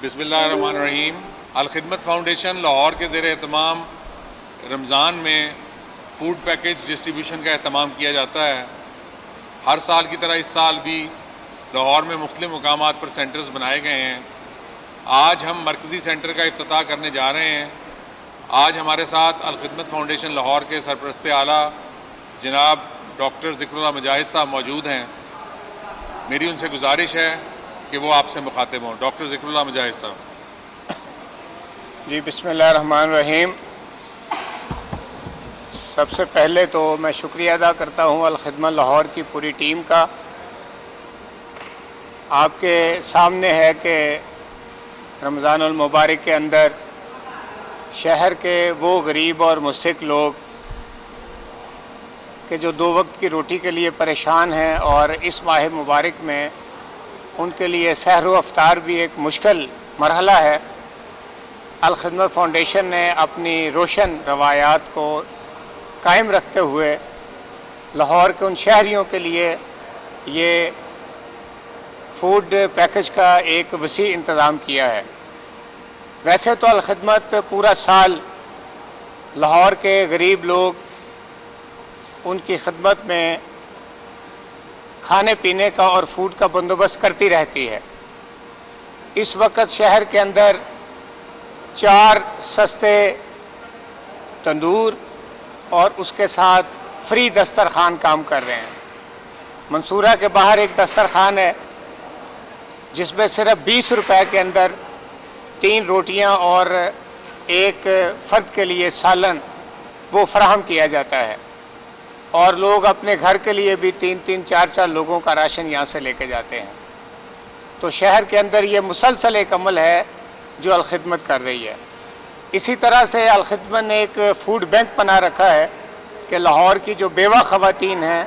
بسم اللہ الرحمن الرحیم۔ الخدمت فاؤنڈیشن لاہور کے زیر اہتمام رمضان میں فوڈ پیکج ڈسٹریبیوشن کا اہتمام کیا جاتا ہے۔ ہر سال کی طرح اس سال بھی لاہور میں مختلف مقامات پر سینٹرز بنائے گئے ہیں۔ آج ہم مرکزی سینٹر کا افتتاح کرنے جا رہے ہیں۔ آج ہمارے ساتھ الخدمت فاؤنڈیشن لاہور کے سرپرست اعلیٰ جناب ڈاکٹر ذکر اللہ مجاہد صاحب موجود ہیں۔ میری ان سے گزارش ہے کہ وہ آپ سے مخاطب ہوں۔ ڈاکٹر ذکر اللہ مجاہد صاحب۔ جی بسم اللہ الرحمن الرحیم۔ سب سے پہلے تو میں شکریہ ادا کرتا ہوں الخدمت لاہور کی پوری ٹیم کا۔ آپ کے سامنے ہے کہ رمضان المبارک کے اندر شہر کے وہ غریب اور مستحق لوگ کہ جو 2 وقت کی روٹی کے لیے پریشان ہیں اور اس ماہ مبارک میں ان کے لیے سحر و افطار بھی ایک مشکل مرحلہ ہے، الخدمت فاؤنڈیشن نے اپنی روشن روایات کو قائم رکھتے ہوئے لاہور کے ان شہریوں کے لیے یہ فوڈ پیکج کا ایک وسیع انتظام کیا ہے۔ ویسے تو الخدمت پورا سال لاہور کے غریب لوگ ان کی خدمت میں کھانے پینے کا اور فوڈ کا بندوبست کرتی رہتی ہے۔ اس وقت شہر کے اندر 4 سستے تندور اور اس کے ساتھ فری دسترخوان کام کر رہے ہیں۔ منصورہ کے باہر ایک دسترخوان ہے جس میں صرف 20 روپے کے اندر 3 روٹیاں اور 1 فرد کے لیے سالن وہ فراہم کیا جاتا ہے، اور لوگ اپنے گھر کے لیے بھی 3-3 4-4 لوگوں کا راشن یہاں سے لے کے جاتے ہیں۔ تو شہر کے اندر یہ مسلسل ایک عمل ہے جو الخدمت کر رہی ہے۔ اسی طرح سے الخدمت نے ایک فوڈ بینک بنا رکھا ہے کہ لاہور کی جو بیوہ خواتین ہیں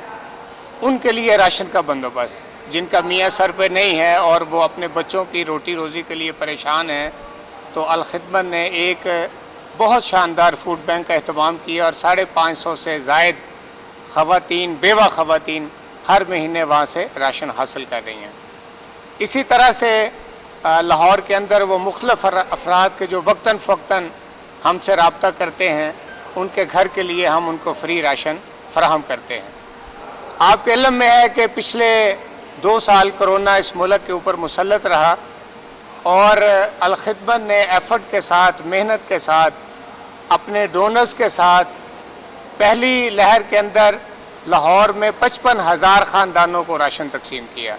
ان کے لیے راشن کا بندوبست، جن کا میاں سر پہ نہیں ہے اور وہ اپنے بچوں کی روٹی روزی کے لیے پریشان ہیں، تو الخدمت نے ایک بہت شاندار فوڈ بینک کا اہتمام کیا اور 550 سے زائد خواتین، بیوہ خواتین ہر مہینے وہاں سے راشن حاصل کر رہی ہیں۔ اسی طرح سے لاہور کے اندر وہ مختلف افراد کے جو وقتاً فوقتاً ہم سے رابطہ کرتے ہیں، ان کے گھر کے لیے ہم ان کو فری راشن فراہم کرتے ہیں۔ آپ کے علم میں ہے کہ پچھلے 2 سال کرونا اس ملک کے اوپر مسلط رہا، اور الخدمت نے ایفرٹ کے ساتھ، محنت کے ساتھ، اپنے ڈونرز کے ساتھ پہلی لہر کے اندر لاہور میں 55,000 خاندانوں کو راشن تقسیم کیا۔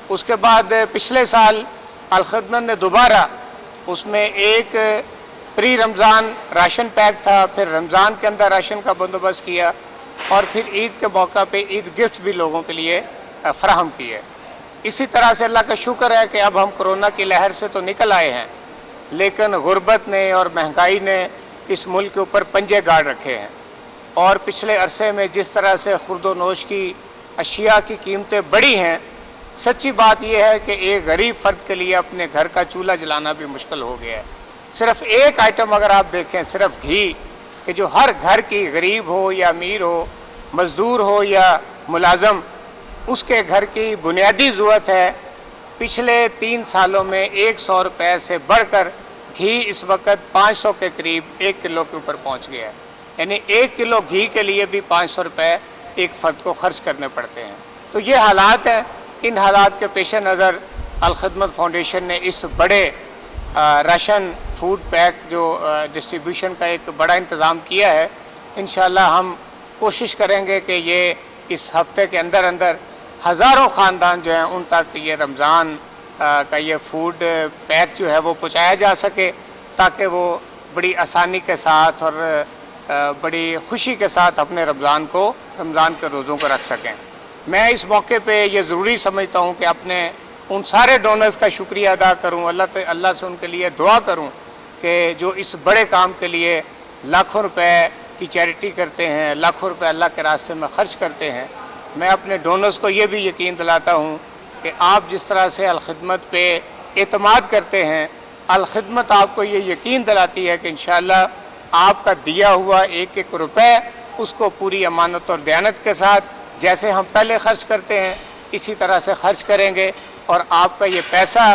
اس کے بعد پچھلے سال الخدمت نے دوبارہ اس میں ایک پری رمضان راشن پیک تھا، پھر رمضان کے اندر راشن کا بندوبست کیا، اور پھر عید کے موقع پہ عید گفٹ بھی لوگوں کے لیے فراہم کیے۔ اسی طرح سے اللہ کا شکر ہے کہ اب ہم کرونا کی لہر سے تو نکل آئے ہیں، لیکن غربت نے اور مہنگائی نے اس ملک کے اوپر پنجے گاڑ رکھے ہیں، اور پچھلے عرصے میں جس طرح سے خورد و نوش کی اشیاء کی قیمتیں بڑھی ہیں، سچی بات یہ ہے کہ ایک غریب فرد کے لیے اپنے گھر کا چولہا جلانا بھی مشکل ہو گیا ہے۔ صرف ایک آئٹم اگر آپ دیکھیں، صرف گھی، کہ جو ہر گھر کی غریب ہو یا امیر ہو، مزدور ہو یا ملازم، اس کے گھر کی بنیادی ضرورت ہے، پچھلے 3 سالوں میں 100 روپے سے بڑھ کر گھی اس وقت 500 کے قریب 1 کلو کے اوپر پہنچ گیا ہے۔ یعنی 1 کلو گھی کے لیے بھی 500 روپے ایک فرد کو خرچ کرنے پڑتے ہیں۔ تو یہ حالات ہیں۔ ان حالات کے پیش نظر الخدمت فاؤنڈیشن نے اس بڑے راشن فوڈ پیک جو ڈسٹریبیوشن کا ایک بڑا انتظام کیا ہے۔ انشاءاللہ ہم کوشش کریں گے کہ یہ اس ہفتے کے اندر ہزاروں خاندان جو ہیں ان تک یہ رمضان کا یہ فوڈ پیک جو ہے وہ پہنچایا جا سکے، تاکہ وہ بڑی آسانی کے ساتھ اور بڑی خوشی کے ساتھ اپنے رمضان کے روزوں کو رکھ سکیں۔ میں اس موقع پہ یہ ضروری سمجھتا ہوں کہ اپنے ان سارے ڈونرز کا شکریہ ادا کروں، اللہ سے ان کے لیے دعا کروں کہ جو اس بڑے کام کے لیے لاکھوں روپے کی چیریٹی کرتے ہیں، لاکھوں روپے اللہ کے راستے میں خرچ کرتے ہیں۔ میں اپنے ڈونرز کو یہ بھی یقین دلاتا ہوں کہ آپ جس طرح سے الخدمت پہ اعتماد کرتے ہیں، الخدمت آپ کو یہ یقین دلاتی ہے کہ انشاءاللہ آپ کا دیا ہوا 1-1 روپے اس کو پوری امانت اور دیانت کے ساتھ جیسے ہم پہلے خرچ کرتے ہیں اسی طرح سے خرچ کریں گے، اور آپ کا یہ پیسہ